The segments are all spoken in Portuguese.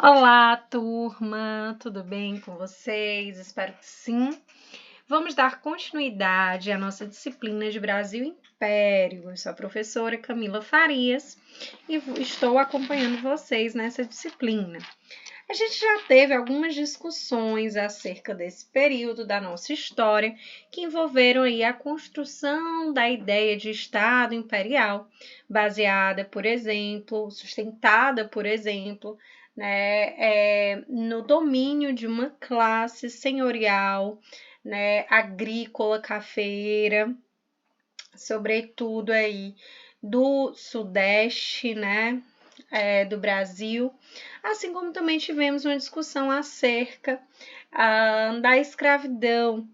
Olá, turma! Tudo bem com vocês? Espero que sim. Vamos dar continuidade à nossa disciplina de Brasil e Império. Eu sou a professora Camila Farias e estou acompanhando vocês nessa disciplina. A gente já teve algumas discussões acerca desse período da nossa história que envolveram aí a construção da ideia de Estado imperial, baseada, por exemplo, sustentada, por exemplo, no domínio de uma classe senhorial, agrícola, cafeira, sobretudo aí do Sudeste, do Brasil, assim como também tivemos uma discussão acerca da escravidão,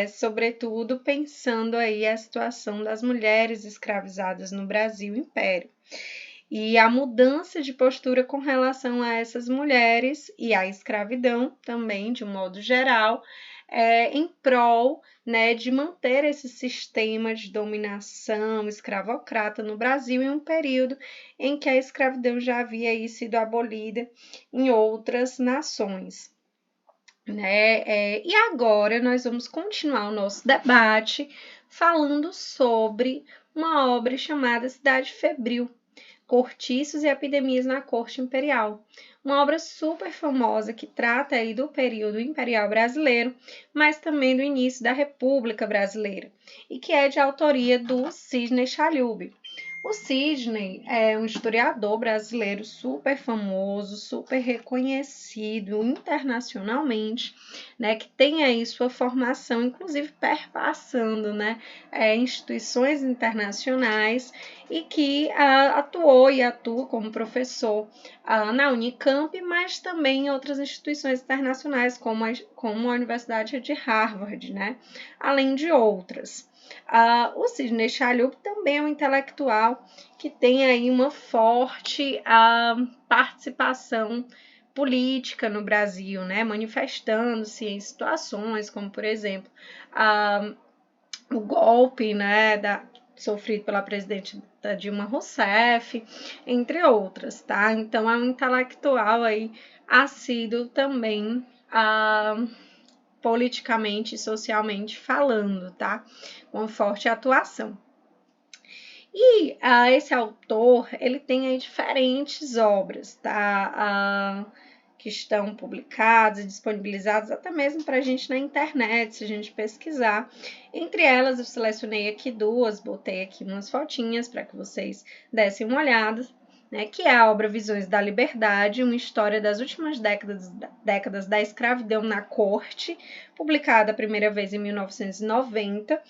sobretudo pensando aí a situação das mulheres escravizadas no Brasil Império. E a mudança de postura com relação a essas mulheres e à escravidão também, de um modo geral, em prol de manter esse sistema de dominação escravocrata no Brasil em um período em que a escravidão já havia aí sido abolida em outras nações. E agora nós vamos continuar o nosso debate falando sobre uma obra chamada Cidade Febril, Cortiços e Epidemias na Corte Imperial. Uma obra super famosa que trata aí do período imperial brasileiro, mas também do início da República Brasileira, e que é de autoria do Sidney Chalhoub. O Sidney é um historiador brasileiro super famoso, super reconhecido internacionalmente, que tem aí sua formação, inclusive perpassando, instituições internacionais e que atuou e atua como professor na Unicamp, mas também em outras instituições internacionais, como a Universidade de Harvard, além de outras. O Sidney Chalhoub também é um intelectual que tem aí uma forte participação política no Brasil, manifestando-se em situações como, por exemplo, o golpe, sofrido pela presidente Dilma Rousseff, entre outras, tá? Então, é um intelectual aí assíduo também, politicamente e socialmente falando, tá? Com forte atuação. E esse autor, ele tem aí diferentes obras, tá? Que estão publicadas e disponibilizadas até mesmo para a gente na internet, se a gente pesquisar. Entre elas, eu selecionei aqui duas, botei aqui umas fotinhas para que vocês dessem uma olhada, que é a obra Visões da Liberdade, uma história das últimas décadas da escravidão na corte, publicada a primeira vez em 1990,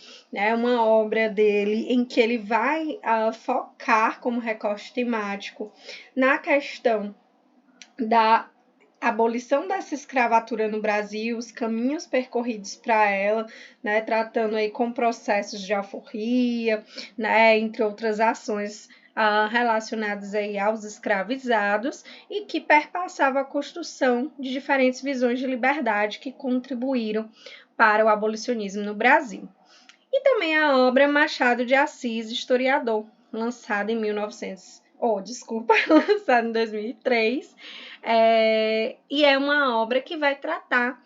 uma obra dele em que ele vai focar como recorte temático na questão da abolição dessa escravatura no Brasil, os caminhos percorridos para ela, tratando aí com processos de alforria, entre outras ações relacionadas aí aos escravizados e que perpassava a construção de diferentes visões de liberdade que contribuíram para o abolicionismo no Brasil. E também a obra Machado de Assis, historiador, lançada em lançada em 2003, e é uma obra que vai tratar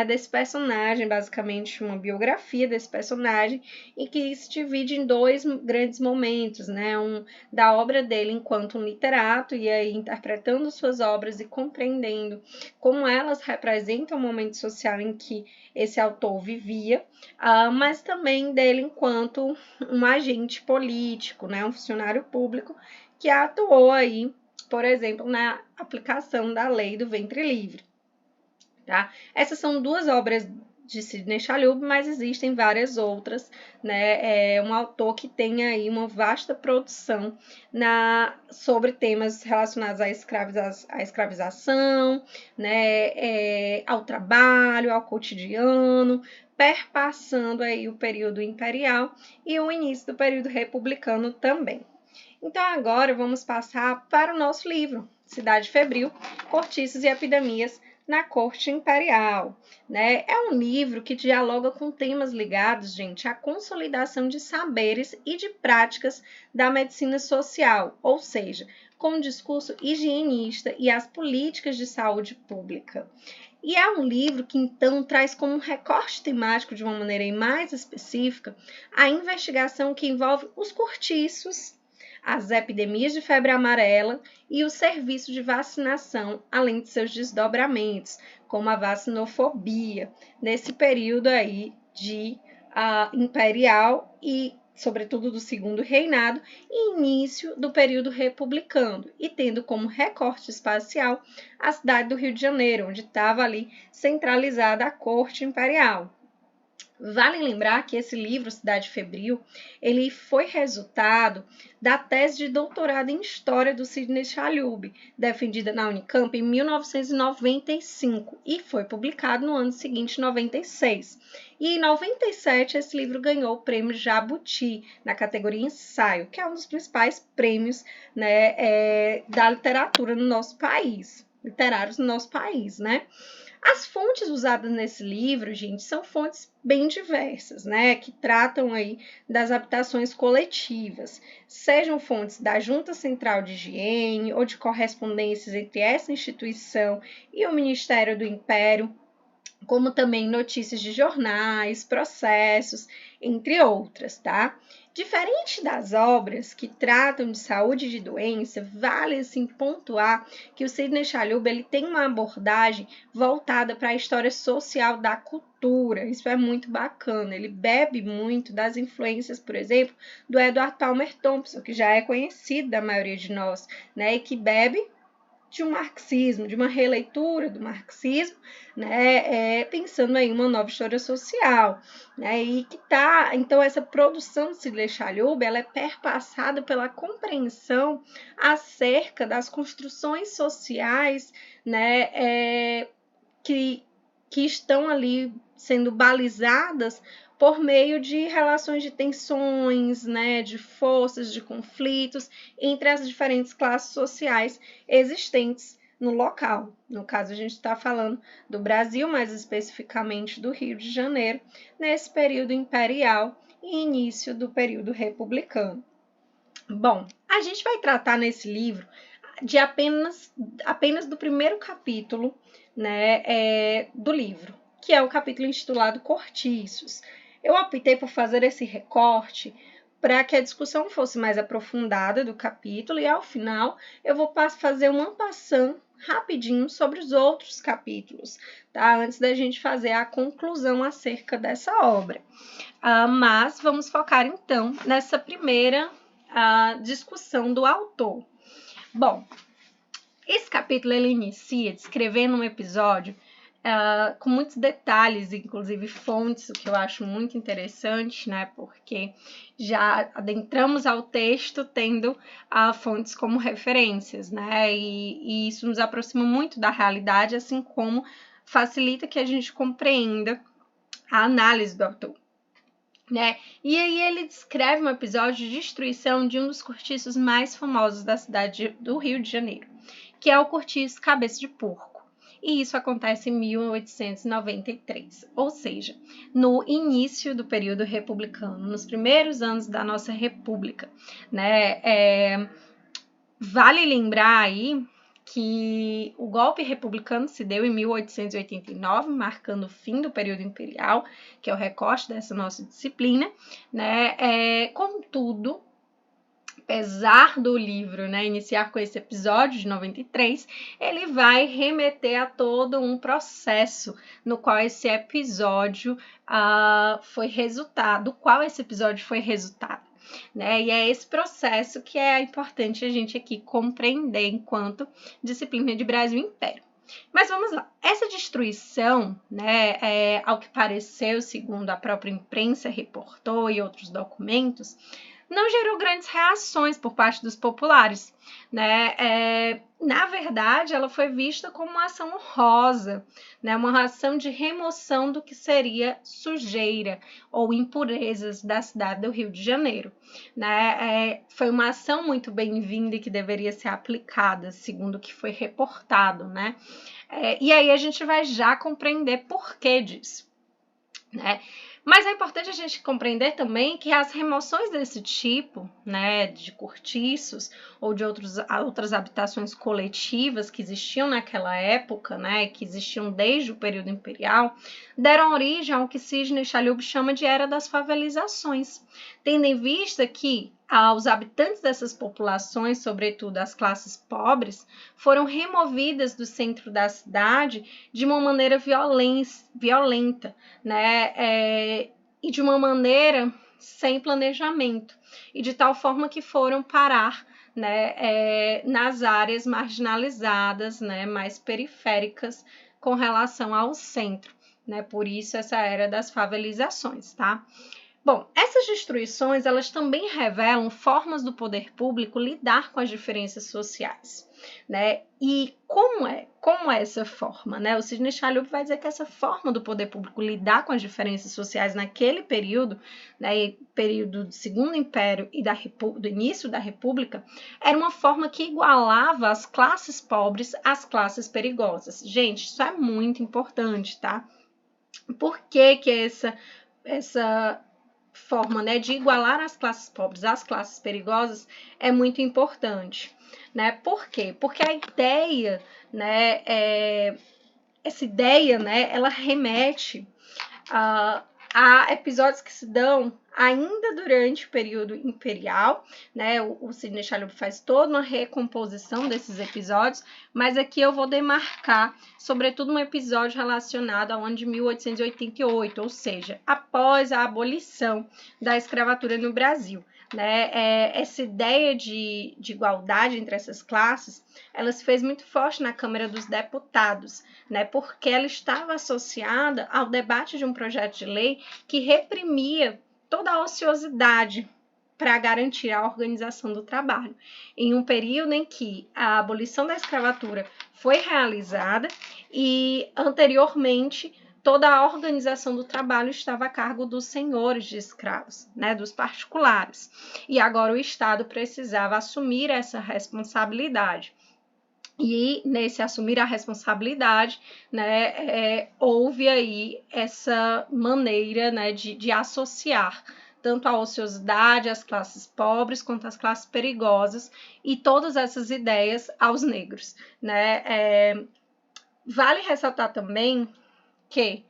desse personagem, basicamente uma biografia desse personagem, e que se divide em dois grandes momentos, da obra dele enquanto um literato, e aí interpretando suas obras e compreendendo como elas representam o momento social em que esse autor vivia, mas também dele enquanto um agente político, um funcionário público que atuou aí, por exemplo, na aplicação da lei do ventre livre. Tá? Essas são duas obras de Sidney Chalhoub, mas existem várias outras, É um autor que tem aí uma vasta produção sobre temas relacionados à escravização, ao trabalho, ao cotidiano, perpassando aí o período imperial e o início do período republicano também. Então, agora vamos passar para o nosso livro, Cidade Febril, Cortiços e Epidemias na Corte Imperial. É um livro que dialoga com temas ligados, gente, à consolidação de saberes e de práticas da medicina social, ou seja, com um discurso higienista e as políticas de saúde pública. E é um livro que, então, traz como um recorte temático, de uma maneira mais específica, a investigação que envolve os cortiços, as epidemias de febre amarela e o serviço de vacinação, além de seus desdobramentos, como a vacinofobia, nesse período aí de imperial e, sobretudo, do Segundo Reinado e início do período republicano, e tendo como recorte espacial a cidade do Rio de Janeiro, onde estava ali centralizada a corte imperial. Vale lembrar que esse livro, Cidade Febril, ele foi resultado da tese de doutorado em História do Sidney Chalhoub, defendida na Unicamp em 1995 e foi publicado no ano seguinte, 96. E em 97, esse livro ganhou o prêmio Jabuti, na categoria Ensaio, que é um dos principais prêmios, né, da literatura no nosso país, literários no nosso país, né? As fontes usadas nesse livro, gente, são fontes bem diversas, né, que tratam aí das habitações coletivas, sejam fontes da Junta Central de Higiene ou de correspondências entre essa instituição e o Ministério do Império, como também notícias de jornais, processos, entre outras, tá? Diferente das obras que tratam de saúde e de doença, vale assim pontuar que o Sidney Chalhoub ele tem uma abordagem voltada para a história social da cultura. Isso é muito bacana. Ele bebe muito das influências, por exemplo, do Edward Palmer Thompson, que já é conhecido da maioria de nós, né? E que bebe de um marxismo, de uma releitura do marxismo, né, pensando em uma nova história social, né, e que tá, então essa produção de Sidney Chalhoub, ela é perpassada pela compreensão acerca das construções sociais, né, que estão ali sendo balizadas por meio de relações de tensões, né, de forças, de conflitos entre as diferentes classes sociais existentes no local. No caso, a gente está falando do Brasil, mais especificamente do Rio de Janeiro, nesse período imperial e início do período republicano. Bom, a gente vai tratar nesse livro de apenas do primeiro capítulo, né, do livro, que é o capítulo intitulado Cortiços. Eu optei por fazer esse recorte para que a discussão fosse mais aprofundada do capítulo e, ao final, eu vou fazer uma passão rapidinho sobre os outros capítulos, tá? Antes da gente fazer a conclusão acerca dessa obra. Mas vamos focar, então, nessa primeira discussão do autor. Bom, esse capítulo ele inicia descrevendo um episódio com muitos detalhes, inclusive fontes, o que eu acho muito interessante, né? Porque já adentramos ao texto tendo fontes como referências, né? E isso nos aproxima muito da realidade, assim como facilita que a gente compreenda a análise do autor. Né? E aí ele descreve um episódio de destruição de um dos cortiços mais famosos da cidade do Rio de Janeiro, que é o cortiço Cabeça de Porco. E isso acontece em 1893, ou seja, no início do período republicano, nos primeiros anos da nossa república, né? Vale lembrar aí que o golpe republicano se deu em 1889, marcando o fim do período imperial, que é o recorte dessa nossa disciplina, né? Contudo, apesar do livro, né, iniciar com esse episódio de 93, ele vai remeter a todo um processo no qual esse episódio foi resultado, né? E é esse processo que é importante a gente aqui compreender enquanto disciplina de Brasil e Império. Mas vamos lá. Essa destruição, né, ao que pareceu, segundo a própria imprensa reportou e outros documentos, não gerou grandes reações por parte dos populares, né? Na verdade, ela foi vista como uma ação honrosa, né? Uma ação de remoção do que seria sujeira ou impurezas da cidade do Rio de Janeiro, né? Foi uma ação muito bem-vinda e que deveria ser aplicada, segundo o que foi reportado, né? E aí a gente vai já compreender por que disso, né? Mas é importante a gente compreender também que as remoções desse tipo, né, de cortiços ou de outras habitações coletivas que existiam naquela época, né, que existiam desde o período imperial, deram origem ao que Sidney Chalhoub chama de Era das Favelizações, tendo em vista que os habitantes dessas populações, sobretudo as classes pobres, foram removidas do centro da cidade de uma maneira violenta, né? E de uma maneira sem planejamento, e de tal forma que foram parar, né, nas áreas marginalizadas, né, mais periféricas com relação ao centro, né? Por isso essa era das favelizações, tá? Bom, essas destruições, elas também revelam formas do poder público lidar com as diferenças sociais, né? E como é essa forma, né? O Sidney Chalhoub vai dizer que essa forma do poder público lidar com as diferenças sociais naquele período, né, período do Segundo Império e do início da República, era uma forma que igualava as classes pobres às classes perigosas. Gente, isso é muito importante, tá? Por que que essa forma, né, de igualar as classes pobres às classes perigosas é muito importante, né? Por quê? Porque a ideia, né, essa ideia, né, ela remete a episódios que se dão ainda durante o período imperial, né? O Sidney Chalhoub faz toda uma recomposição desses episódios, mas aqui eu vou demarcar, sobretudo, um episódio relacionado ao ano de 1888, ou seja, após a abolição da escravatura no Brasil. Né? Essa ideia de igualdade entre essas classes, ela se fez muito forte na Câmara dos Deputados, né? Porque ela estava associada ao debate de um projeto de lei que reprimia toda a ociosidade para garantir a organização do trabalho, em um período em que a abolição da escravatura foi realizada e, anteriormente, toda a organização do trabalho estava a cargo dos senhores de escravos, né, dos particulares. E agora o Estado precisava assumir essa responsabilidade. E nesse assumir a responsabilidade, né, houve aí essa maneira, né, de associar tanto a ociosidade, as classes pobres, quanto as classes perigosas, e todas essas ideias aos negros, né? Vale ressaltar também que,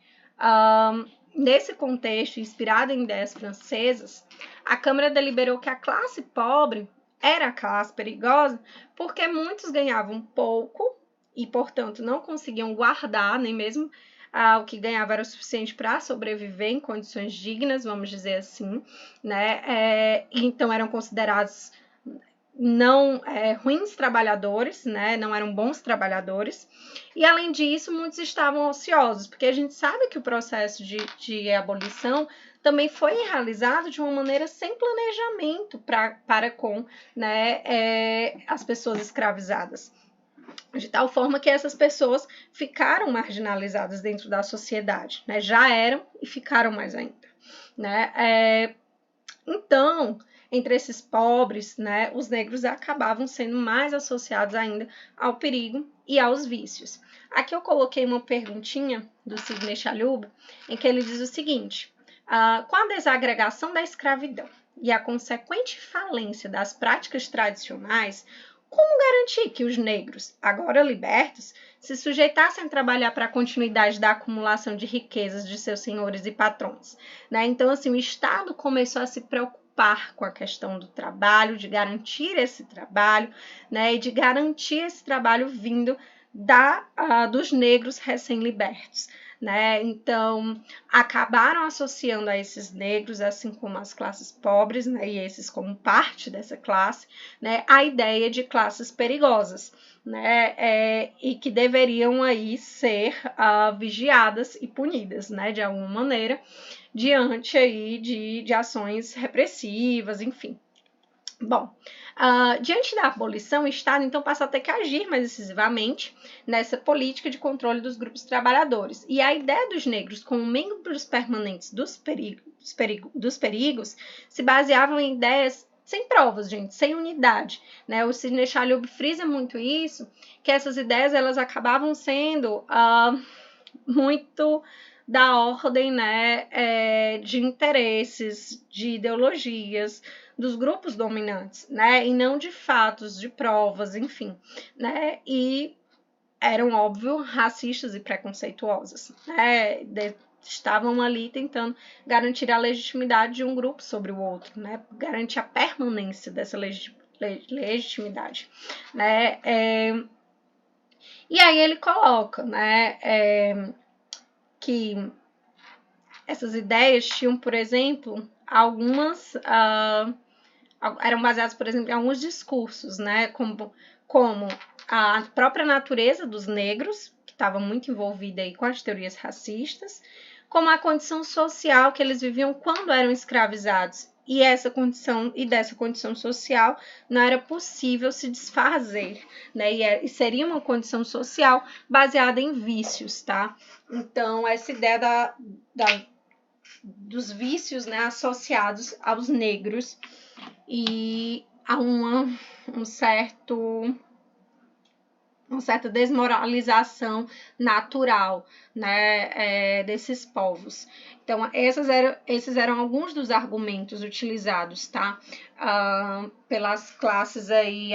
nesse contexto, inspirado em ideias francesas, a Câmara deliberou que a classe pobre era a classe perigosa porque muitos ganhavam pouco e, portanto, não conseguiam guardar, nem mesmo o que ganhava era o suficiente para sobreviver em condições dignas, vamos dizer assim, né? Então eram considerados não ruins trabalhadores, né? Não eram bons trabalhadores. E, além disso, muitos estavam ociosos, porque a gente sabe que o processo de abolição também foi realizado de uma maneira sem planejamento para com, né, as pessoas escravizadas. De tal forma que essas pessoas ficaram marginalizadas dentro da sociedade, né? Já eram e ficaram mais ainda, né? Então, entre esses pobres, né, os negros acabavam sendo mais associados ainda ao perigo e aos vícios. Aqui eu coloquei uma perguntinha do Sidney Chalhoub, em que ele diz o seguinte: com a desagregação da escravidão e a consequente falência das práticas tradicionais, como garantir que os negros, agora libertos, se sujeitassem a trabalhar para a continuidade da acumulação de riquezas de seus senhores e patrões? Né? Então, assim, o Estado começou a se preocupar com a questão do trabalho, de garantir esse trabalho, né? E de garantir esse trabalho vindo dos negros recém-libertos. Né? Então, acabaram associando a esses negros, assim como as classes pobres, né, e esses como parte dessa classe, né, a ideia de classes perigosas, né, e que deveriam aí ser vigiadas e punidas, né, de alguma maneira, diante aí de ações repressivas, enfim. Bom, diante da abolição, o Estado então passa a ter que agir mais decisivamente nessa política de controle dos grupos trabalhadores. E a ideia dos negros como membros permanentes dos perigos se baseavam em ideias sem provas, gente, sem unidade. Né? O Sidney Chalhoub frisa muito isso, que essas ideias elas acabavam sendo muito da ordem, né, de interesses, de ideologias dos grupos dominantes, né, e não de fatos, de provas, enfim, né, e eram, óbvio, racistas e preconceituosas, né, estavam ali tentando garantir a legitimidade de um grupo sobre o outro, né, garantir a permanência dessa legitimidade, né, e aí ele coloca, né, que essas ideias tinham, por exemplo, algumas eram baseadas, por exemplo, em alguns discursos, né, como a própria natureza dos negros, que estava muito envolvida aí com as teorias racistas, como a condição social que eles viviam quando eram escravizados. E dessa condição social não era possível se desfazer, né? E seria uma condição social baseada em vícios, tá? Então, essa ideia dos vícios, né, associados aos negros e a uma certa desmoralização natural, né, desses povos. Então, esses eram alguns dos argumentos utilizados, tá, pelas classes aí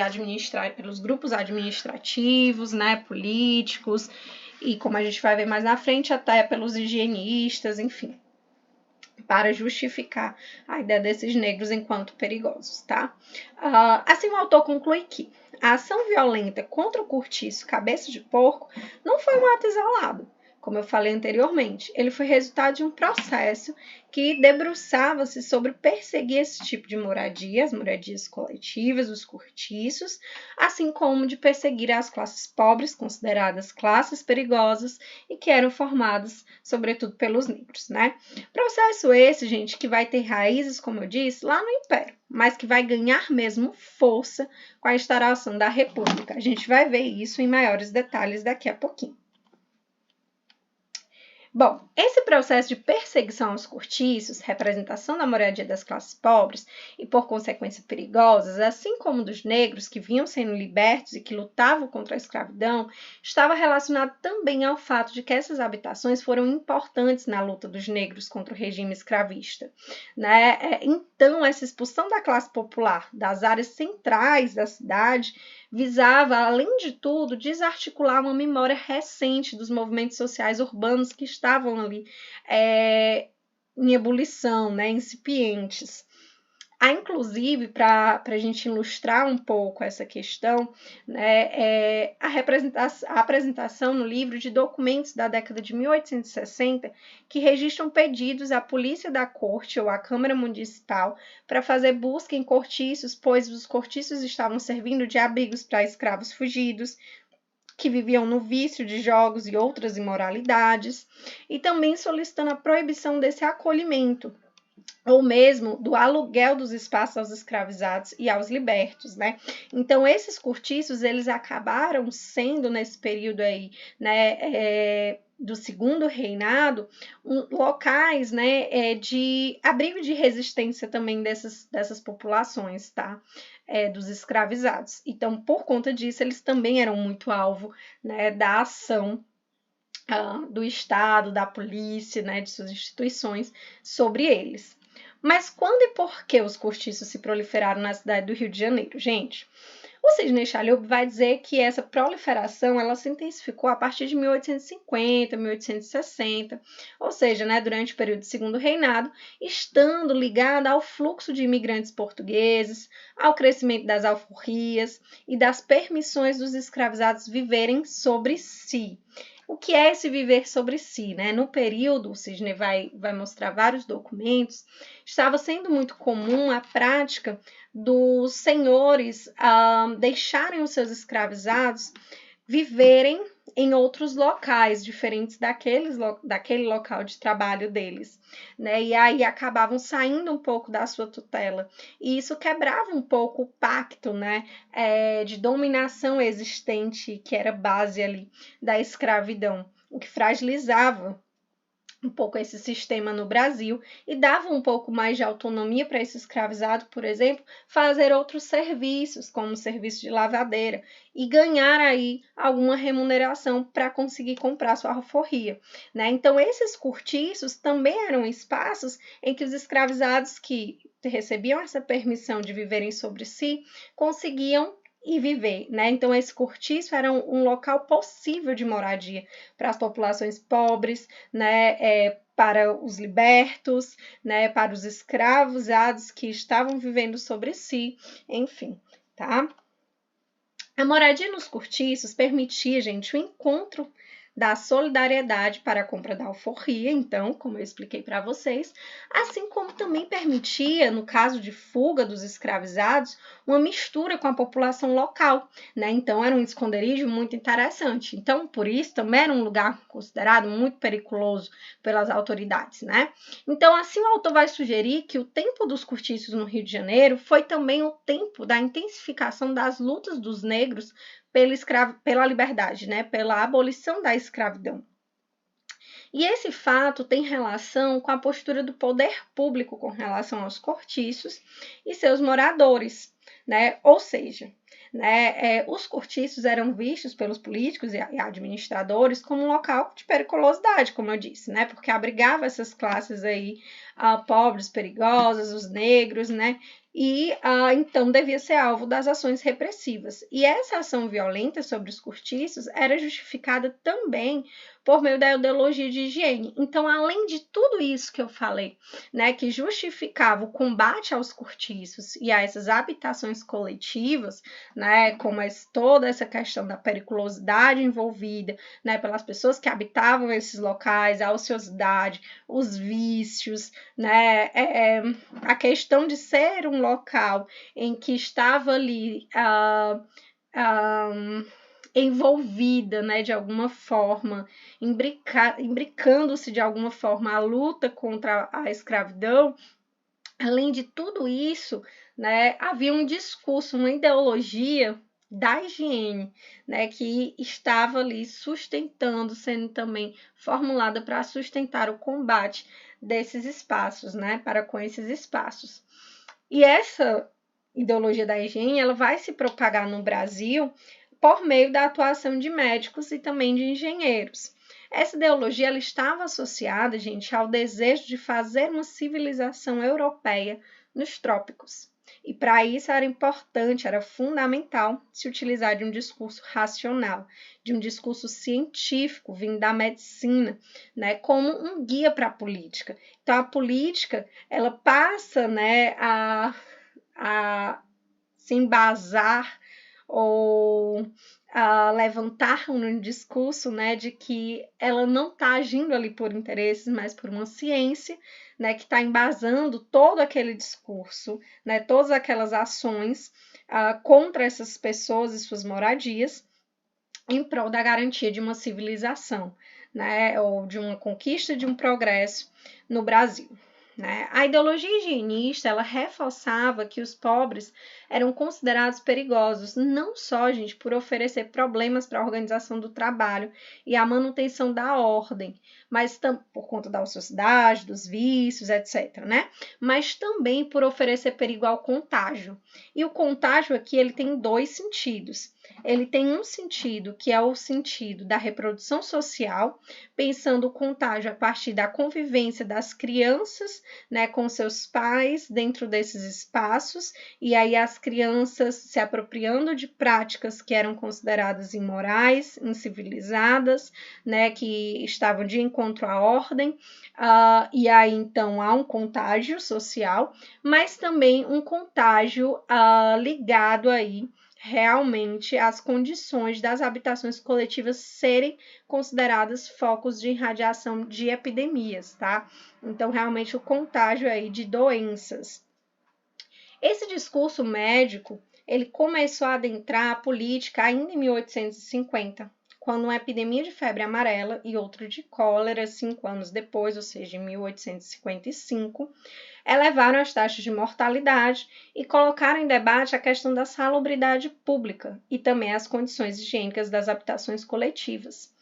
pelos grupos administrativos, né, políticos, e como a gente vai ver mais na frente, até pelos higienistas, enfim, para justificar a ideia desses negros enquanto perigosos, tá? Assim, o autor conclui que a ação violenta contra o cortiço cabeça de porco não foi um ato isolado, como eu falei anteriormente. Ele foi resultado de um processo que debruçava-se sobre perseguir esse tipo de moradia, as moradias coletivas, os cortiços, assim como de perseguir as classes pobres, consideradas classes perigosas e que eram formadas, sobretudo, pelos negros, né? Processo esse, gente, que vai ter raízes, como eu disse, lá no Império, mas que vai ganhar mesmo força com a instauração da República. A gente vai ver isso em maiores detalhes daqui a pouquinho. Bom, esse processo de perseguição aos cortiços, representação da moradia das classes pobres e, por consequência, perigosas, assim como dos negros que vinham sendo libertos e que lutavam contra a escravidão, estava relacionado também ao fato de que essas habitações foram importantes na luta dos negros contra o regime escravista, né? Então, essa expulsão da classe popular das áreas centrais da cidade visava, além de tudo, desarticular uma memória recente dos movimentos sociais urbanos que estavam ali em ebulição, né, incipientes. Há, inclusive, para a gente ilustrar um pouco essa questão, né, a apresentação no livro de documentos da década de 1860 que registram pedidos à polícia da corte ou à Câmara Municipal para fazer busca em cortiços, pois os cortiços estavam servindo de abrigos para escravos fugidos, que viviam no vício de jogos e outras imoralidades, e também solicitando a proibição desse acolhimento, ou mesmo do aluguel dos espaços aos escravizados e aos libertos, né? Então, esses cortiços, eles acabaram sendo, nesse período aí, né, do segundo reinado, locais, né, de abrigo de resistência também dessas populações, tá? Dos escravizados. Então, por conta disso, eles também eram muito alvo, né, da ação do Estado, da polícia, né, de suas instituições sobre eles. Mas quando e por que os cortiços se proliferaram na cidade do Rio de Janeiro, gente? O Sidney Chalhoub vai dizer que essa proliferação ela se intensificou a partir de 1850, 1860, ou seja, né, durante o período do Segundo Reinado, estando ligada ao fluxo de imigrantes portugueses, ao crescimento das alforrias e das permissões dos escravizados viverem sobre si. O que é esse viver sobre si, né? No período, o Sidney vai mostrar vários documentos, estava sendo muito comum a prática dos senhores deixarem os seus escravizados viverem em outros locais diferentes daquele local de trabalho deles, né? E aí acabavam saindo um pouco da sua tutela. E isso quebrava um pouco o pacto, né, de dominação existente, que era base ali da escravidão, o que fragilizava um pouco esse sistema no Brasil e dava um pouco mais de autonomia para esse escravizado, por exemplo, fazer outros serviços, como o serviço de lavadeira, e ganhar aí alguma remuneração para conseguir comprar sua alforria, né? Então, esses cortiços também eram espaços em que os escravizados que recebiam essa permissão de viverem sobre si conseguiam e viver, né? Então, esse cortiço era um local possível de moradia para as populações pobres, né? Para os libertos, né? Para os escravizados que estavam vivendo sobre si, enfim, tá? A moradia nos cortiços permitia, gente, o encontro da solidariedade para a compra da alforria, então, como eu expliquei para vocês, assim como também permitia, no caso de fuga dos escravizados, uma mistura com a população local, né? Então, era um esconderijo muito interessante. Então, por isso, também era um lugar considerado muito periculoso pelas autoridades, né? Então, assim, o autor vai sugerir que o tempo dos cortiços no Rio de Janeiro foi também o tempo da intensificação das lutas dos negros pela liberdade, né? Pela abolição da escravidão. E esse fato tem relação com a postura do poder público com relação aos cortiços e seus moradores, né? Ou seja, né, os cortiços eram vistos pelos políticos e administradores como um local de periculosidade, como eu disse, né? Porque abrigava essas classes aí pobres, perigosas, os negros, né? E então devia ser alvo das ações repressivas. E essa ação violenta sobre os cortiços era justificada também por meio da ideologia de higiene. Então, além de tudo isso que eu falei, né, que justificava o combate aos cortiços e a essas habitações coletivas, né, como toda essa questão da periculosidade envolvida, né, pelas pessoas que habitavam esses locais, a ociosidade, os vícios, né, a questão de ser um local em que estava ali envolvida, né, de alguma forma, imbricando-se de alguma forma a luta contra a escravidão. Além de tudo isso, né, havia um discurso, uma ideologia da higiene, né, que estava ali sustentando, sendo também formulada para sustentar o combate desses espaços, né, para com esses espaços. E essa ideologia da higiene, ela vai se propagar no Brasil por meio da atuação de médicos e também de engenheiros. Essa ideologia ela estava associada, gente, ao desejo de fazer uma civilização europeia nos trópicos. E para isso era importante, era fundamental se utilizar de um discurso racional, de um discurso científico vindo da medicina, né, como um guia para a política. Então a política ela passa, né, a se embasar ou a levantar um discurso, né, de que ela não está agindo ali por interesses, mas por uma ciência, né, que está embasando todo aquele discurso, né, todas aquelas ações contra essas pessoas e suas moradias, em prol da garantia de uma civilização, né, ou de uma conquista de um progresso no Brasil. Né? A ideologia higienista ela reforçava que os pobres eram considerados perigosos, não só, gente, por oferecer problemas para a organização do trabalho e a manutenção da ordem, mas por conta da ociosidade, dos vícios, etc., né? Mas também por oferecer perigo ao contágio. E o contágio aqui ele tem dois sentidos. Ele tem um sentido que é o sentido da reprodução social, pensando o contágio a partir da convivência das crianças, né, com seus pais dentro desses espaços, e aí as crianças se apropriando de práticas que eram consideradas imorais, incivilizadas, né, que estavam de encontro à ordem, e aí então há um contágio social, mas também um contágio ligado aí realmente as condições das habitações coletivas serem consideradas focos de irradiação de epidemias, tá? Então, realmente, o contágio aí de doenças. Esse discurso médico, ele começou a adentrar a política ainda em 1850, quando uma epidemia de febre amarela e outra de cólera, 5 anos depois, ou seja, em 1855, elevaram as taxas de mortalidade e colocaram em debate a questão da salubridade pública e também as condições higiênicas das habitações coletivas.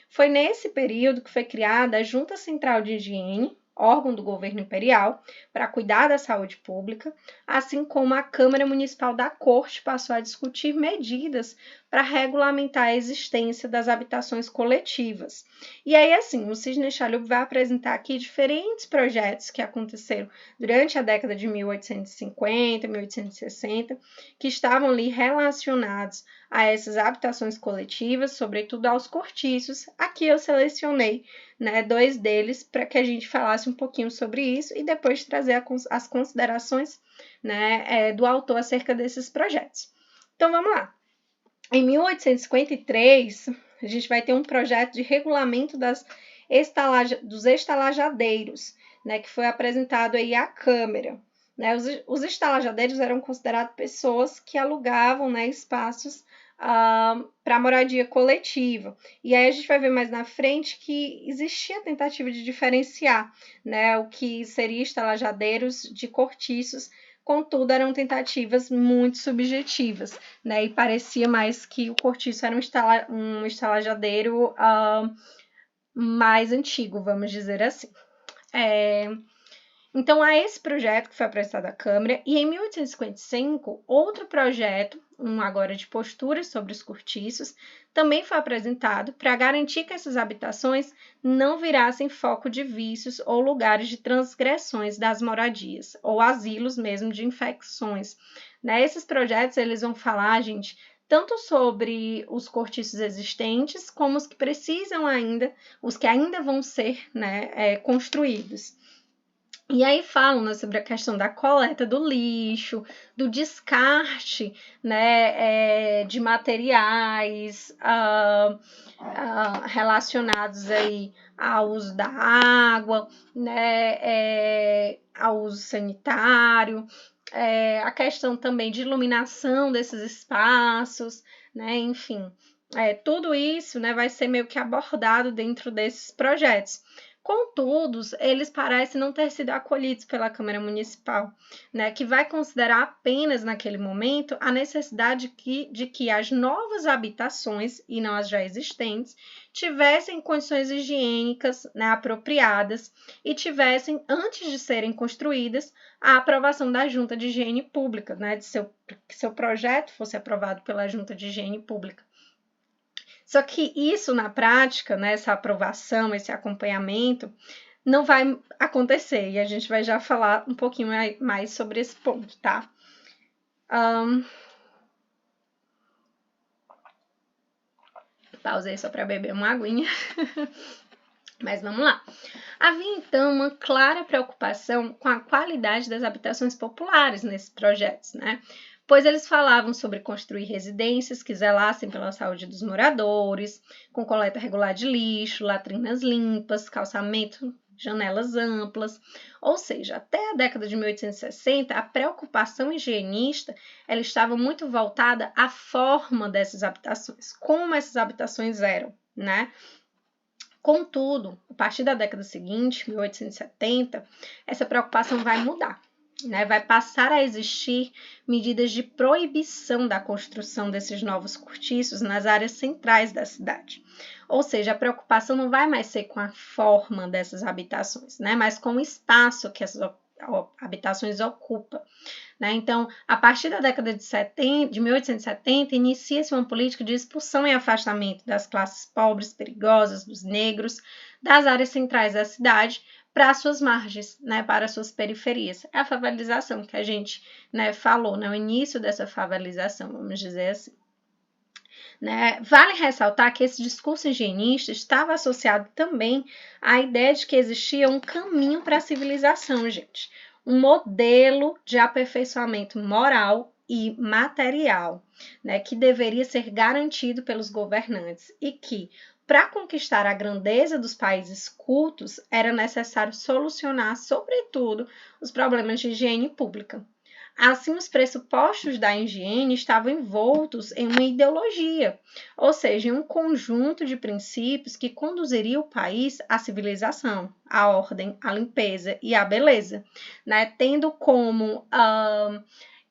Foi nesse período que foi criada a Junta Central de Higiene, órgão do governo imperial, para cuidar da saúde pública, assim como a Câmara Municipal da Corte passou a discutir medidas para regulamentar a existência das habitações coletivas. E aí, assim, o Sidney Chalhoub vai apresentar aqui diferentes projetos que aconteceram durante a década de 1850, 1860, que estavam ali relacionados a essas habitações coletivas, sobretudo aos cortiços. Aqui eu selecionei, né, 2 deles para que a gente falasse um pouquinho sobre isso e depois trazer as considerações, né, do autor acerca desses projetos. Então vamos lá. Em 1853, a gente vai ter um projeto de regulamento dos estalajadeiros, né, que foi apresentado aí à Câmara. Né? Os estalajadeiros eram considerados pessoas que alugavam, né, espaços para moradia coletiva. E aí a gente vai ver mais na frente que existia a tentativa de diferenciar, né, o que seria estalajadeiros de cortiços. Contudo, eram tentativas muito subjetivas, né? E parecia mais que o cortiço era um estalajadeiro mais antigo, vamos dizer assim. Então, há esse projeto que foi apresentado à Câmara, e em 1855, outro projeto, um agora de posturas sobre os cortiços, também foi apresentado para garantir que essas habitações não virassem foco de vícios ou lugares de transgressões das moradias, ou asilos mesmo de infecções. Né? Esses projetos, eles vão falar, gente, tanto sobre os cortiços existentes, como os que precisam ainda, os que ainda vão ser, né, construídos. E aí falam, né, sobre a questão da coleta do lixo, do descarte, né, de materiais relacionados aí ao uso da água, né, ao uso sanitário, a questão também de iluminação desses espaços, né, enfim. Tudo isso, né, vai ser meio que abordado dentro desses projetos. Contudo, eles parecem não ter sido acolhidos pela Câmara Municipal, né, que vai considerar apenas naquele momento a necessidade de que as novas habitações, e não as já existentes, tivessem condições higiênicas, né, apropriadas e tivessem, antes de serem construídas, a aprovação da Junta de Higiene Pública, né, que seu projeto fosse aprovado pela Junta de Higiene Pública. Só que isso, na prática, né, essa aprovação, esse acompanhamento, não vai acontecer. E a gente vai já falar um pouquinho mais sobre esse ponto, tá? Pausei só para beber uma aguinha. Mas vamos lá. Havia, então, uma clara preocupação com a qualidade das habitações populares nesses projetos, né? Pois eles falavam sobre construir residências que zelassem pela saúde dos moradores, com coleta regular de lixo, latrinas limpas, calçamento, janelas amplas. Ou seja, até a década de 1860, a preocupação higienista ela estava muito voltada à forma dessas habitações, como essas habitações eram, né? Contudo, a partir da década seguinte, 1870, essa preocupação vai mudar. Né, vai passar a existir medidas de proibição da construção desses novos cortiços nas áreas centrais da cidade. Ou seja, a preocupação não vai mais ser com a forma dessas habitações, né, mas com o espaço que essas habitações ocupam. Né? Então, a partir da década de 1870, inicia-se uma política de expulsão e afastamento das classes pobres, perigosas, dos negros, das áreas centrais da cidade, para suas margens, né, para suas periferias. É a favelização que a gente, né, falou, né, o início dessa favelização, vamos dizer assim. Né? Vale ressaltar que esse discurso higienista estava associado também à ideia de que existia um caminho para a civilização, gente. Um modelo de aperfeiçoamento moral e material, né, que deveria ser garantido pelos governantes e que, para conquistar a grandeza dos países cultos, era necessário solucionar, sobretudo, os problemas de higiene pública. Assim, os pressupostos da higiene estavam envoltos em uma ideologia, ou seja, em um conjunto de princípios que conduziria o país à civilização, à ordem, à limpeza e à beleza, né? Tendo como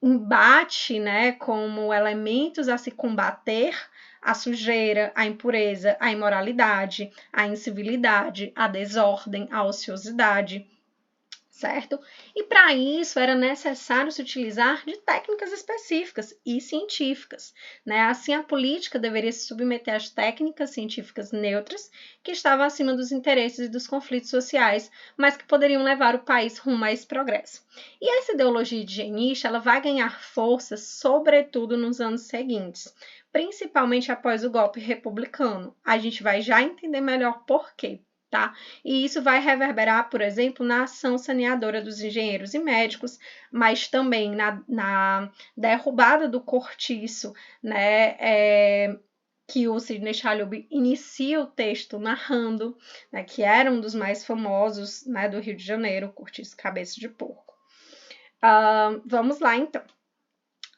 embate, né, como elementos a se combater a sujeira, a impureza, a imoralidade, a incivilidade, a desordem, a ociosidade, certo? E para isso era necessário se utilizar de técnicas específicas e científicas, né? Assim, a política deveria se submeter às técnicas científicas neutras que estavam acima dos interesses e dos conflitos sociais, mas que poderiam levar o país rumo a esse progresso. E essa ideologia higienista, ela vai ganhar força, sobretudo nos anos seguintes, principalmente após o golpe republicano. A gente vai já entender melhor por quê. Tá? E isso vai reverberar, por exemplo, na ação saneadora dos engenheiros e médicos, mas também na derrubada do cortiço, né? Que o Sidney Chalhoub inicia o texto narrando, né, que era um dos mais famosos, né, do Rio de Janeiro, o cortiço Cabeça de Porco. Vamos lá, então.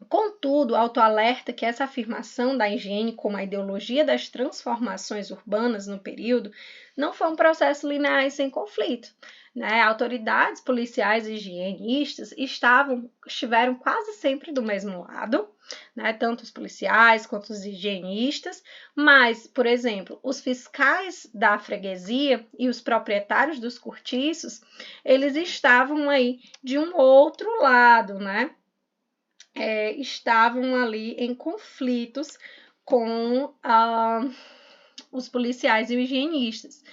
Contudo, autoalerta que essa afirmação da higiene como a ideologia das transformações urbanas no período não foi um processo linear e sem conflito. Né? Autoridades policiais e higienistas estiveram quase sempre do mesmo lado, né? Tanto os policiais quanto os higienistas, mas, por exemplo, os fiscais da freguesia e os proprietários dos cortiços, eles estavam aí de um outro lado, né? Estavam ali em conflitos com os policiais e os higienistas.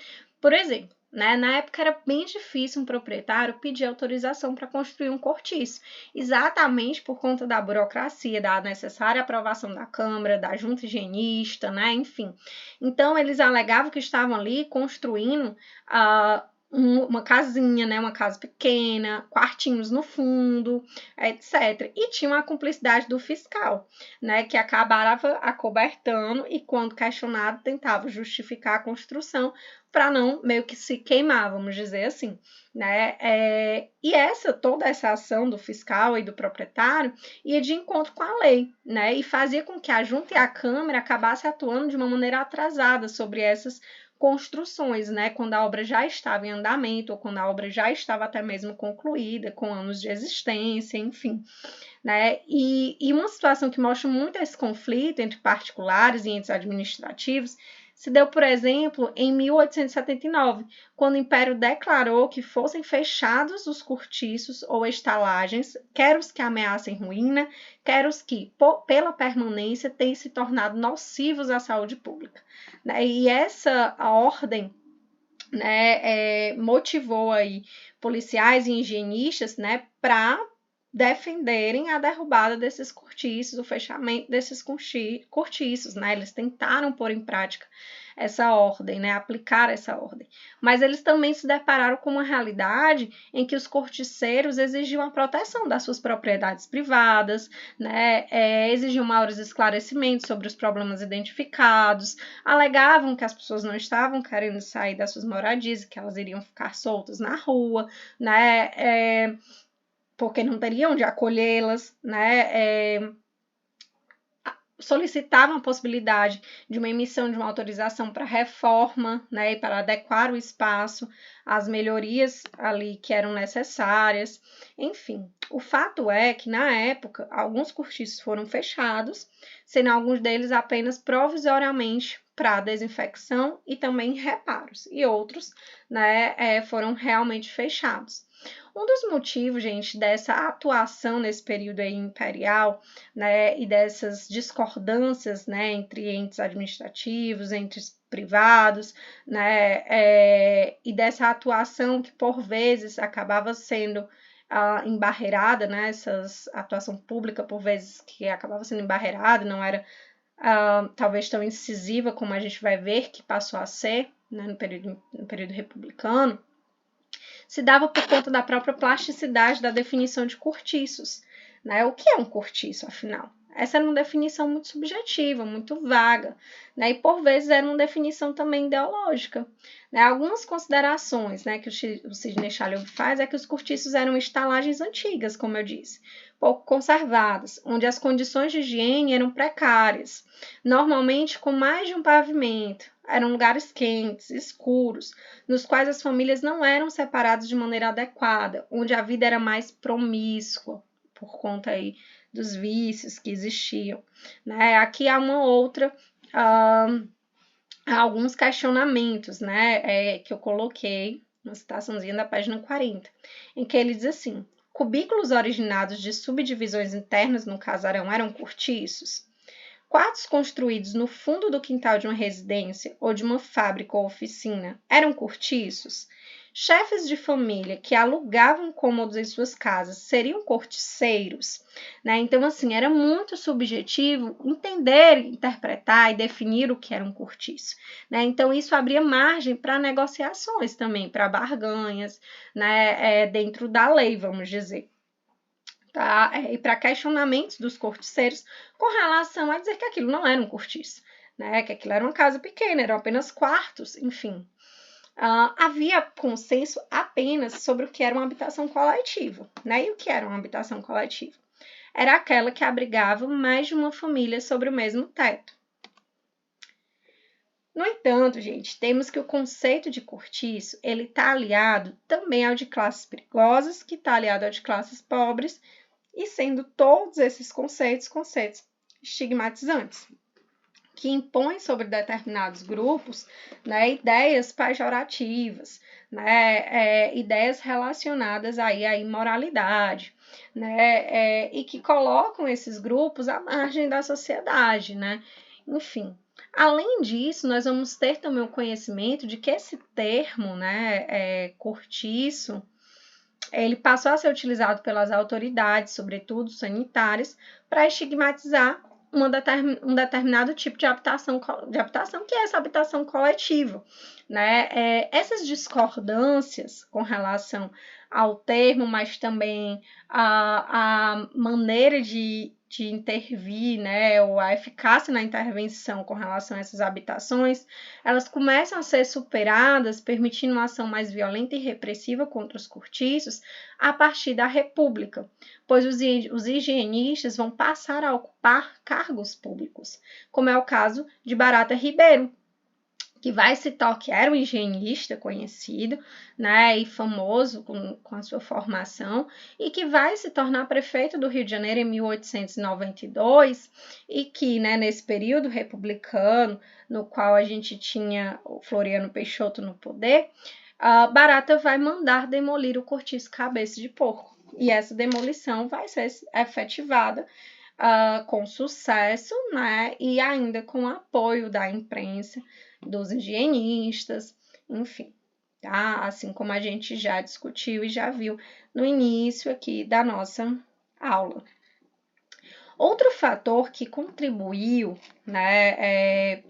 Por exemplo, né, na época era bem difícil um proprietário pedir autorização para construir um cortiço, exatamente por conta da burocracia, da necessária aprovação da Câmara, da junta higienista, né, enfim. Então, eles alegavam que estavam ali construindo uma casinha, né, uma casa pequena, quartinhos no fundo, etc. E tinha uma cumplicidade do fiscal, né, que acabava acobertando e, quando questionado, tentava justificar a construção para não meio que se queimar, vamos dizer assim, né? E toda essa ação do fiscal e do proprietário ia de encontro com a lei, né? E fazia com que a junta e a Câmara acabassem atuando de uma maneira atrasada sobre essas construções, né, quando a obra já estava em andamento ou quando a obra já estava até mesmo concluída, com anos de existência, enfim. Né? E uma situação que mostra muito esse conflito entre particulares e entes administrativos se deu, por exemplo, em 1879, quando o Império declarou que fossem fechados os cortiços ou estalagens, quer os que ameacem ruína, quer os que, pela permanência, têm se tornado nocivos à saúde pública. Né? E essa ordem, né, motivou aí policiais e higienistas, né, para defenderem a derrubada desses cortiços, o fechamento desses cortiços, né? Eles tentaram pôr em prática essa ordem, né? Aplicar essa ordem. Mas eles também se depararam com uma realidade em que os corticeiros exigiam a proteção das suas propriedades privadas, né? Exigiam maiores esclarecimentos sobre os problemas identificados, alegavam que as pessoas não estavam querendo sair das suas moradias e que elas iriam ficar soltas na rua, né? Porque não teriam onde acolhê-las, né? Solicitavam a possibilidade de uma emissão de uma autorização para reforma, né, e para adequar o espaço às melhorias ali que eram necessárias. Enfim, o fato é que, na época, alguns cortiços foram fechados, sendo alguns deles apenas provisoriamente para desinfecção e também reparos, e outros, né, foram realmente fechados. Um dos motivos, gente, dessa atuação nesse período aí imperial, né, e dessas discordâncias, né, entre entes administrativos, entre privados, né, e dessa atuação que por vezes acabava sendo embarreirada, né, essa atuação pública por vezes que acabava sendo embarreirada, não era talvez tão incisiva como a gente vai ver que passou a ser, né, no período republicano, se dava por conta da própria plasticidade da definição de cortiços. Né? O que é um cortiço, afinal? Essa era uma definição muito subjetiva, muito vaga, né? E por vezes era uma definição também ideológica. Né? Algumas considerações, né, que o Sidney Chalhoub faz é que os cortiços eram estalagens antigas, como eu disse, pouco conservadas, onde as condições de higiene eram precárias, normalmente com mais de um pavimento. Eram lugares quentes, escuros, nos quais as famílias não eram separadas de maneira adequada, onde a vida era mais promíscua, por conta aí dos vícios que existiam. Né? Aqui há uma outra alguns questionamentos, né, que eu coloquei na citaçãozinha da página 40, em que ele diz assim: cubículos originados de subdivisões internas no casarão eram cortiços? Quartos construídos no fundo do quintal de uma residência ou de uma fábrica ou oficina eram cortiços? Chefes de família que alugavam cômodos em suas casas seriam corticeiros? Né? Então, assim, era muito subjetivo entender, interpretar e definir o que era um cortiço. Né? Então, isso abria margem para negociações também, para barganhas, né? Dentro da lei, vamos dizer. Tá? E para questionamentos dos corticeiros com relação a dizer que aquilo não era um cortiço, né? Que aquilo era uma casa pequena, eram apenas quartos, enfim. Havia consenso apenas sobre o que era uma habitação coletiva, né? E o que era uma habitação coletiva? Era aquela que abrigava mais de uma família sobre o mesmo teto. No entanto, gente, temos que o conceito de cortiço, ele está aliado também ao de classes perigosas, que está aliado ao de classes pobres, e sendo todos esses conceitos estigmatizantes, que impõem sobre determinados grupos, né, ideias pejorativas, né, ideias relacionadas aí à imoralidade, né, e que colocam esses grupos à margem da sociedade, né, enfim. Além disso, nós vamos ter também o conhecimento de que esse termo, né, cortiço, ele passou a ser utilizado pelas autoridades, sobretudo sanitárias, para estigmatizar um determinado tipo de habitação, que é essa habitação coletiva. Né? Essas discordâncias com relação ao termo, mas também a maneira de intervir, né, ou a eficácia na intervenção com relação a essas habitações, elas começam a ser superadas, permitindo uma ação mais violenta e repressiva contra os cortiços a partir da República, pois os higienistas vão passar a ocupar cargos públicos, como é o caso de Barata Ribeiro, que era um higienista conhecido, né, e famoso com a sua formação, e que vai se tornar prefeito do Rio de Janeiro em 1892, e que, né, nesse período republicano, no qual a gente tinha o Floriano Peixoto no poder, Barata vai mandar demolir o cortiço Cabeça de Porco, e essa demolição vai ser efetivada com sucesso, né, e ainda com apoio da imprensa, dos higienistas, enfim, tá? Assim como a gente já discutiu e já viu no início aqui da nossa aula. Outro fator que contribuiu, né,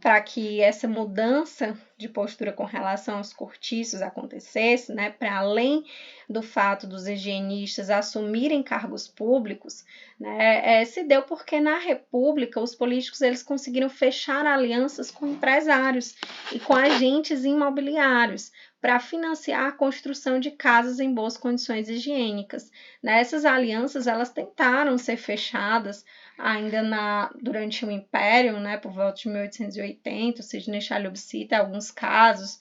para que essa mudança de postura com relação aos cortiços acontecesse, né, para além do fato dos higienistas assumirem cargos públicos, né, se deu porque na República os políticos eles conseguiram fechar alianças com empresários e com agentes imobiliários para financiar a construção de casas em boas condições higiênicas. Essas alianças elas tentaram ser fechadas ainda durante o Império, né, por volta de 1880, o Sidney Chalhoub cita alguns casos,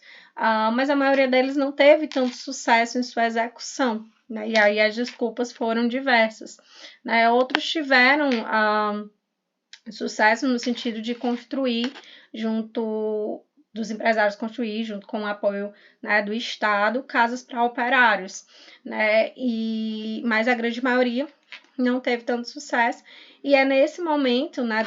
mas a maioria deles não teve tanto sucesso em sua execução, né, e aí as desculpas foram diversas. Né, outros tiveram sucesso no sentido de construir dos empresários construir, junto com o apoio, né, do Estado, casas para operários, né, mas a grande maioria não teve tanto sucesso, e é nesse momento, né,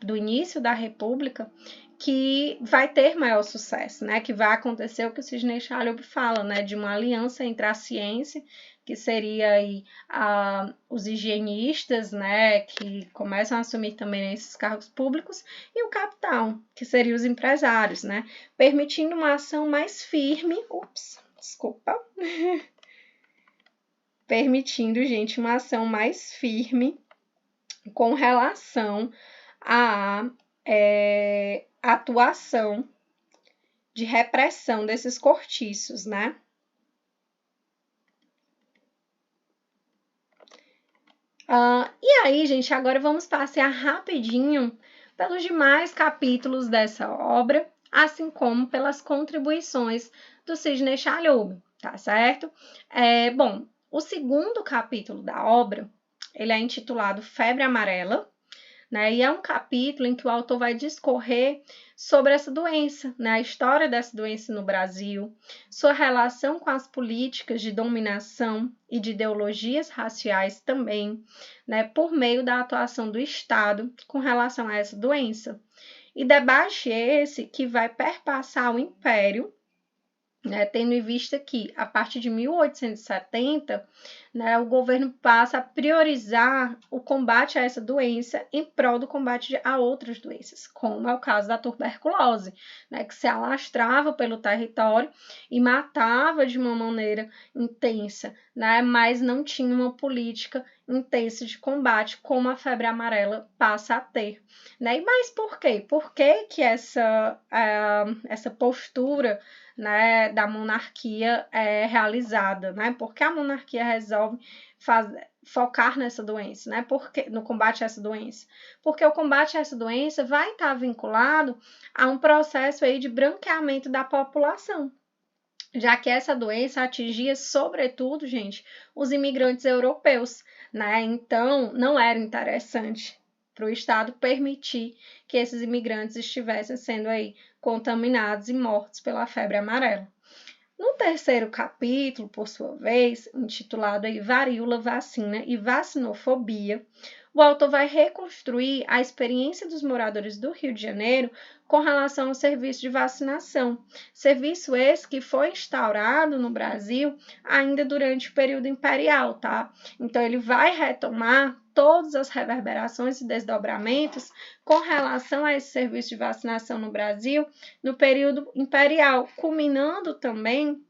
do início da República, que vai ter maior sucesso, né, que vai acontecer o que o Sidney Chalhoub fala, né, de uma aliança entre a ciência, que seria aí os higienistas, né, que começam a assumir também esses cargos públicos, e o capital, que seriam os empresários, né, permitindo uma ação mais firme, permitindo, gente, uma ação mais firme com relação à atuação de repressão desses cortiços, né? E aí, gente, agora vamos passear rapidinho pelos demais capítulos dessa obra, assim como pelas contribuições do Sidney Chalhoub, tá certo? Bom, o segundo capítulo da obra, ele é intitulado Febre Amarela, né? E é um capítulo em que o autor vai discorrer sobre essa doença, né? A história dessa doença no Brasil, sua relação com as políticas de dominação e de ideologias raciais também, né? Por meio da atuação do Estado com relação a essa doença. E debate esse que vai perpassar o Império, né, tendo em vista que, a partir de 1870, né, o governo passa a priorizar o combate a essa doença em prol do combate a outras doenças, como é o caso da tuberculose, né, que se alastrava pelo território e matava de uma maneira intensa, né, mas não tinha uma política intensa de combate, como a febre amarela passa a ter. Né? E mais por quê? Por que essa postura, né, da monarquia é realizada, né? Porque a monarquia resolve focar nessa doença, né? Porque no combate a essa doença, porque o combate a essa doença vai estar vinculado a um processo aí de branqueamento da população, já que essa doença atingia, sobretudo, gente, os imigrantes europeus, né? Então, não era interessante para o Estado permitir que esses imigrantes estivessem sendo aí contaminados e mortos pela febre amarela. No terceiro capítulo, por sua vez, intitulado aí Varíola, Vacina e Vacinofobia, o autor vai reconstruir a experiência dos moradores do Rio de Janeiro com relação ao serviço de vacinação. Serviço esse que foi instaurado no Brasil ainda durante o período imperial, tá? Então, ele vai retomar todas as reverberações e desdobramentos com relação a esse serviço de vacinação no Brasil no período imperial, culminando também,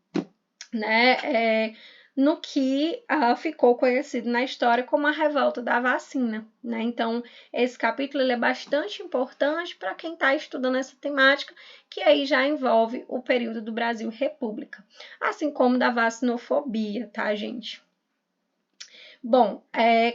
né, no que ficou conhecido na história como a revolta da vacina, né? Então, esse capítulo ele é bastante importante para quem está estudando essa temática, que aí já envolve o período do Brasil República, assim como da vacinofobia, tá, gente? Bom,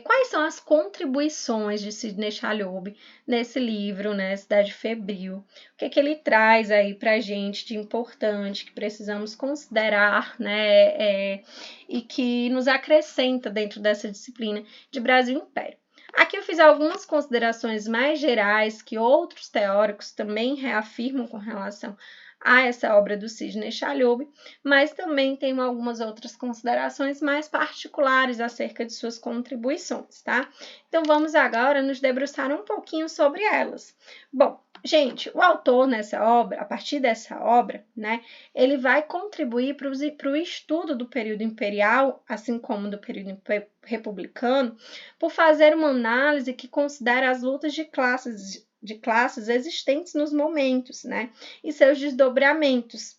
quais são as contribuições de Sidney Chalhoub nesse livro, né, Cidade Febril? O que ele traz aí para a gente de importante que precisamos considerar, né, e que nos acrescenta dentro dessa disciplina de Brasil e Império? Aqui eu fiz algumas considerações mais gerais que outros teóricos também reafirmam com relação a essa obra do Sidney Chalhoub, mas também tenho algumas outras considerações mais particulares acerca de suas contribuições, tá? Então vamos agora nos debruçar um pouquinho sobre elas. Bom, gente, o autor nessa obra, a partir dessa obra, né, ele vai contribuir para o estudo do período imperial, assim como do período republicano, por fazer uma análise que considera as lutas de classes existentes nos momentos, né, e seus desdobramentos.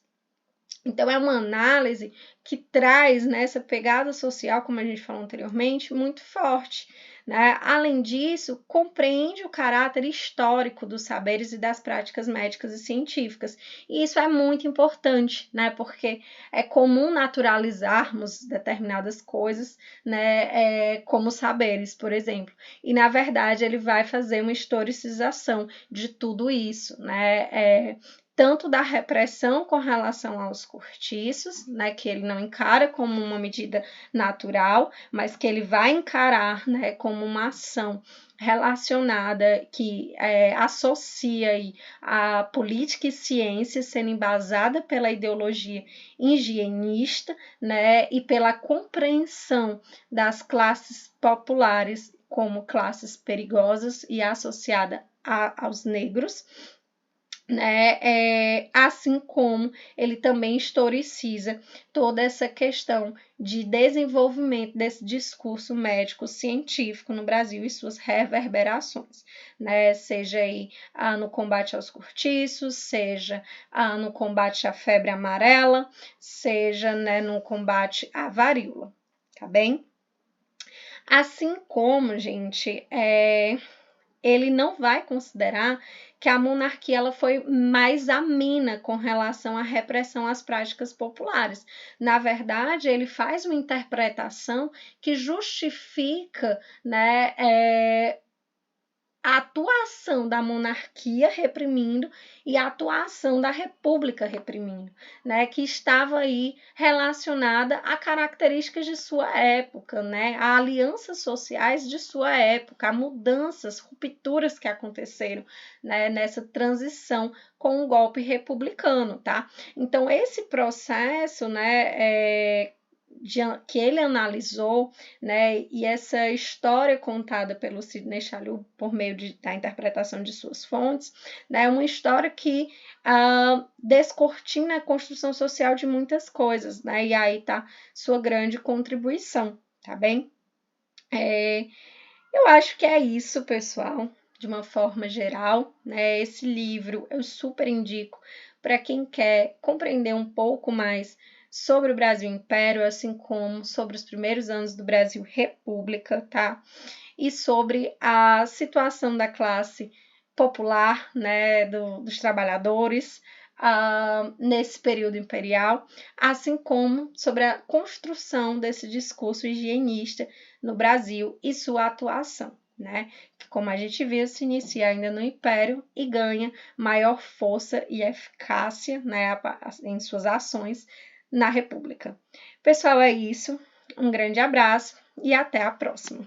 Então, é uma análise que traz, né, essa pegada social, como a gente falou anteriormente, muito forte. Né? Além disso, compreende o caráter histórico dos saberes e das práticas médicas e científicas. E isso é muito importante, né? Porque é comum naturalizarmos determinadas coisas, né, como saberes, por exemplo. E, na verdade, ele vai fazer uma historicização de tudo isso, né? Tanto da repressão com relação aos cortiços, né, que ele não encara como uma medida natural, mas que ele vai encarar, né, como uma ação relacionada que associa aí a política e ciência sendo embasada pela ideologia higienista, né, e pela compreensão das classes populares como classes perigosas e associada aos negros, né? Assim como ele também historiciza toda essa questão de desenvolvimento desse discurso médico-científico no Brasil e suas reverberações, né? Seja aí no combate aos cortiços, seja no combate à febre amarela, seja, né, no combate à varíola, tá bem? Assim como, gente, ele não vai considerar que a monarquia ela foi mais amena com relação à repressão às práticas populares. Na verdade, ele faz uma interpretação que justifica, né, a atuação da monarquia reprimindo e a atuação da república reprimindo, né, que estava aí relacionada a características de sua época, né, a alianças sociais de sua época, a mudanças, rupturas que aconteceram, né, nessa transição com o golpe republicano, tá? Então, esse processo, né, que ele analisou, né, e essa história contada pelo Sidney Chalhoub por meio da interpretação de suas fontes, né, é uma história que descortina a construção social de muitas coisas, né, e aí tá sua grande contribuição, tá bem? Eu acho que é isso, pessoal, de uma forma geral, né, esse livro eu super indico para quem quer compreender um pouco mais sobre o Brasil Império, assim como sobre os primeiros anos do Brasil República, tá? E sobre a situação da classe popular, né, dos trabalhadores nesse período imperial, assim como sobre a construção desse discurso higienista no Brasil e sua atuação, né? Que, como a gente viu, se inicia ainda no Império e ganha maior força e eficácia, né, em suas ações na República. Pessoal, é isso. Um grande abraço e até a próxima.